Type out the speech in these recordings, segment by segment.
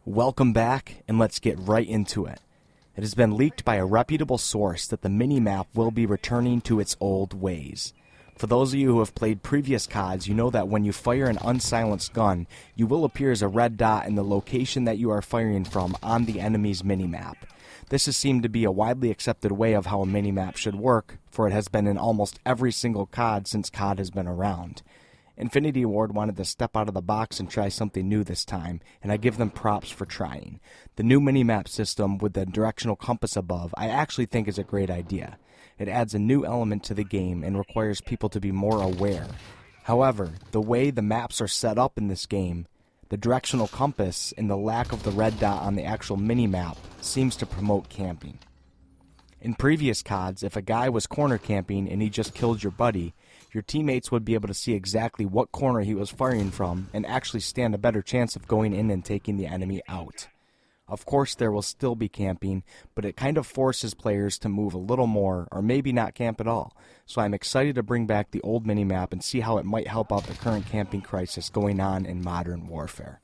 Welcome back, and let's get right into it. It has been leaked by a reputable source that the minimap will be returning to its old ways. For those of you who have played previous CODs, you know that when you fire an unsilenced gun, you will appear as a red dot in the location that you are firing from on the enemy's minimap. This has seemed to be a widely accepted way of how a minimap should work, for it has been in almost every single COD since COD has been around. Infinity Ward wanted to step out of the box and try something new this time, and I give them props for trying. The new minimap system with the directional compass above I actually think is a great idea. It adds a new element to the game and requires people to be more aware. However, the way the maps are set up in this game, the directional compass and the lack of the red dot on the actual minimap seems to promote camping. In previous CODs, if a guy was corner camping and he just killed your buddy, your teammates would be able to see exactly what corner he was firing from and actually stand a better chance of going in and taking the enemy out. Of course, there will still be camping, but it kind of forces players to move a little more or maybe not camp at all. So I'm excited to bring back the old minimap and see how it might help out the current camping crisis going on in Modern Warfare.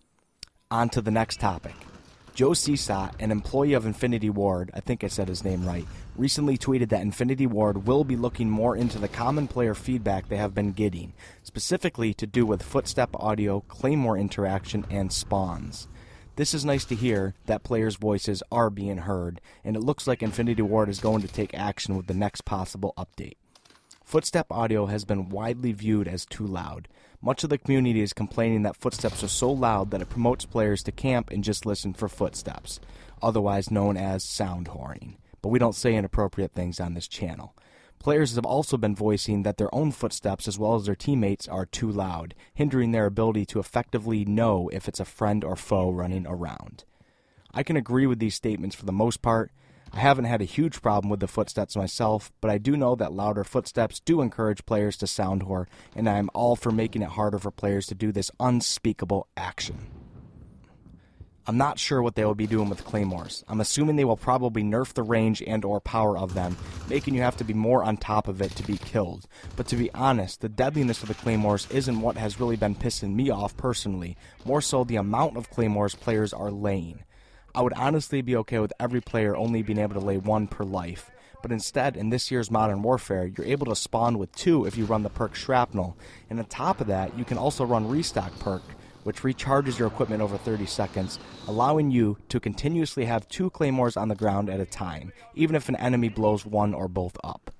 On to the next topic. Joe Seasot, an employee of Infinity Ward, I think I said his name right, recently tweeted that Infinity Ward will be looking more into the common player feedback they have been getting, specifically to do with Footstep audio, Claymore interaction, and spawns. This is nice to hear that players' voices are being heard, and it looks like Infinity Ward is going to take action with the next possible update. Footstep audio has been widely viewed as too loud. Much of the community is complaining that footsteps are so loud that it promotes players to camp and just listen for footsteps, otherwise known as sound whoring. But we don't say inappropriate things on this channel. Players have also been voicing that their own footsteps as well as their teammates are too loud, hindering their ability to effectively know if it's a friend or foe running around. I can agree with these statements for the most part. I haven't had a huge problem with the footsteps myself, but I do know that louder footsteps do encourage players to sound whore, and I am all for making it harder for players to do this unspeakable action. I'm not sure what they will be doing with Claymores. I'm assuming they will probably nerf the range and or power of them, making you have to be more on top of it to be killed. But to be honest, the deadliness of the Claymores isn't what has really been pissing me off personally, more so the amount of Claymores players are laying. I would honestly be okay with every player only being able to lay one per life, but instead, in this year's Modern Warfare, you're able to spawn with 2 if you run the perk Shrapnel, and on top of that, you can also run Restock perk, which recharges your equipment over 30 seconds, allowing you to continuously have 2 Claymores on the ground at a time, even if an enemy blows one or both up.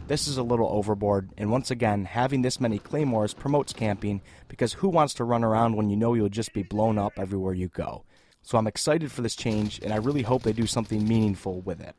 This is a little overboard, and once again, having this many Claymores promotes camping, because who wants to run around when you know you'll just be blown up everywhere you go? So I'm excited for this change, and I really hope they do something meaningful with it.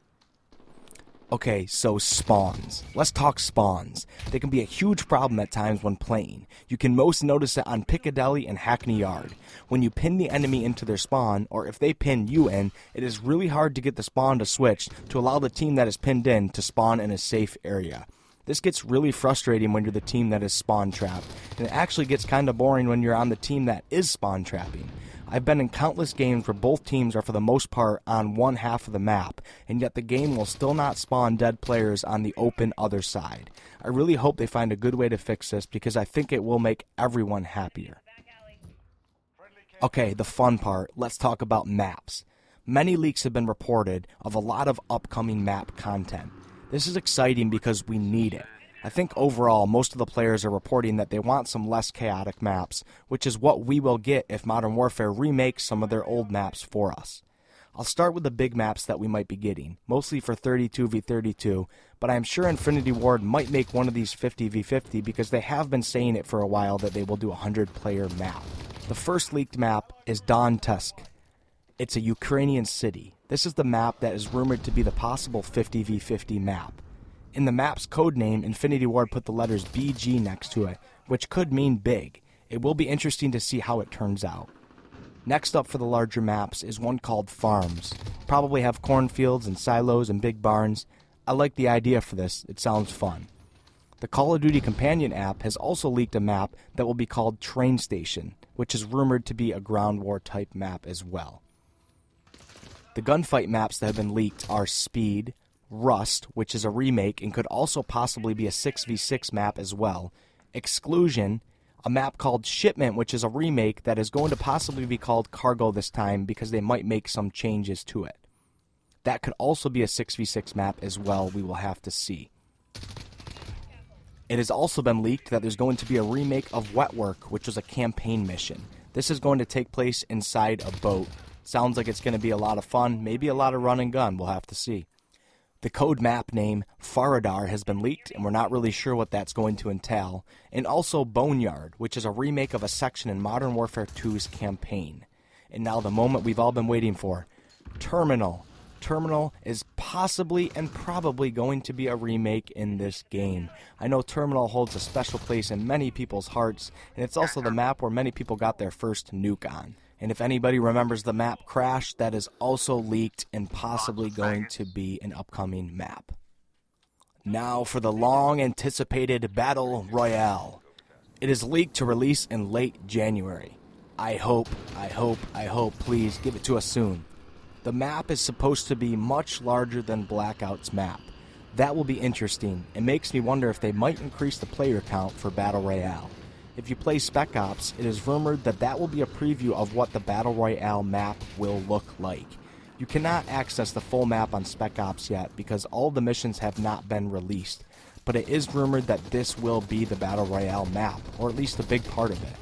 Okay, so spawns. Let's talk spawns. They can be a huge problem at times when playing. You can most notice it on Piccadilly and Hackney Yard. When you pin the enemy into their spawn, or if they pin you in, it is really hard to get the spawn to switch to allow the team that is pinned in to spawn in a safe area. This gets really frustrating when you're the team that is spawn trapped, and it actually gets kind of boring when you're on the team that is spawn trapping. I've been in countless games where both teams are for the most part on one half of the map, and yet the game will still not spawn dead players on the open other side. I really hope they find a good way to fix this because I think it will make everyone happier. Okay, the fun part. Let's talk about maps. Many leaks have been reported of a lot of upcoming map content. This is exciting because we need it. I think overall, most of the players are reporting that they want some less chaotic maps, which is what we will get if Modern Warfare remakes some of their old maps for us. I'll start with the big maps that we might be getting, mostly for 32v32, but I am sure Infinity Ward might make one of these 50v50 because they have been saying it for a while that they will do a 100-player map. The first leaked map is Donetsk. It's a Ukrainian city. This is the map that is rumored to be the possible 50v50 map. In the map's codename, Infinity Ward put the letters BG next to it, which could mean big. It will be interesting to see how it turns out. Next up for the larger maps is one called Farms. Probably have cornfields and silos and big barns. I like the idea for this, it sounds fun. The Call of Duty Companion app has also leaked a map that will be called Train Station, which is rumored to be a ground war type map as well. The gunfight maps that have been leaked are Speed, Rust, which is a remake and could also possibly be a 6v6 map as well, Exclusion, A map called Shipment, which is a remake that is going to possibly be called Cargo this time because they might make some changes to it. That could also be a 6v6 map as well, we will have to see. It has also been leaked that there's going to be a remake of Wetwork, which was a campaign mission. This is going to take place inside a boat. Sounds like it's going to be a lot of fun, maybe a lot of run and gun, we'll have to see. The code map name Faradar has been leaked, and we're not really sure what that's going to entail. And also Boneyard, which is a remake of a section in Modern Warfare 2's campaign. And now the moment we've all been waiting for, Terminal. Terminal is possibly and probably going to be a remake in this game. I know Terminal holds a special place in many people's hearts, and it's also the map where many people got their first nuke on. And if anybody remembers the map Crash, that is also leaked and possibly going to be an upcoming map. Now for the long-anticipated Battle Royale. It is leaked to release in late January. I hope, please give it to us soon. The map is supposed to be much larger than Blackout's map. That will be interesting. It makes me wonder if they might increase the player count for Battle Royale. If you play Spec Ops, it is rumored that that will be a preview of what the Battle Royale map will look like. You cannot access the full map on Spec Ops yet because all the missions have not been released, but it is rumored that this will be the Battle Royale map, or at least a big part of it.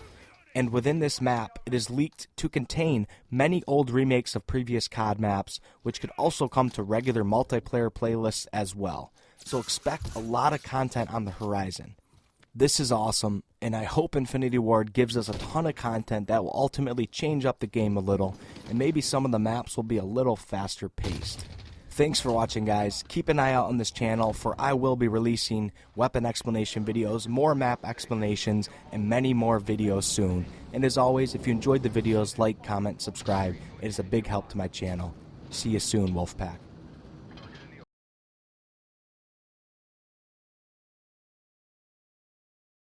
And within this map, it is leaked to contain many old remakes of previous COD maps, which could also come to regular multiplayer playlists as well. So expect a lot of content on the horizon. This is awesome, and I hope Infinity Ward gives us a ton of content that will ultimately change up the game a little, and maybe some of the maps will be a little faster paced. Thanks for watching, guys. Keep an eye out on this channel, for I will be releasing weapon explanation videos, more map explanations, and many more videos soon. And as always, if you enjoyed the videos, like, comment, subscribe. It is a big help to my channel. See you soon, Wolfpack.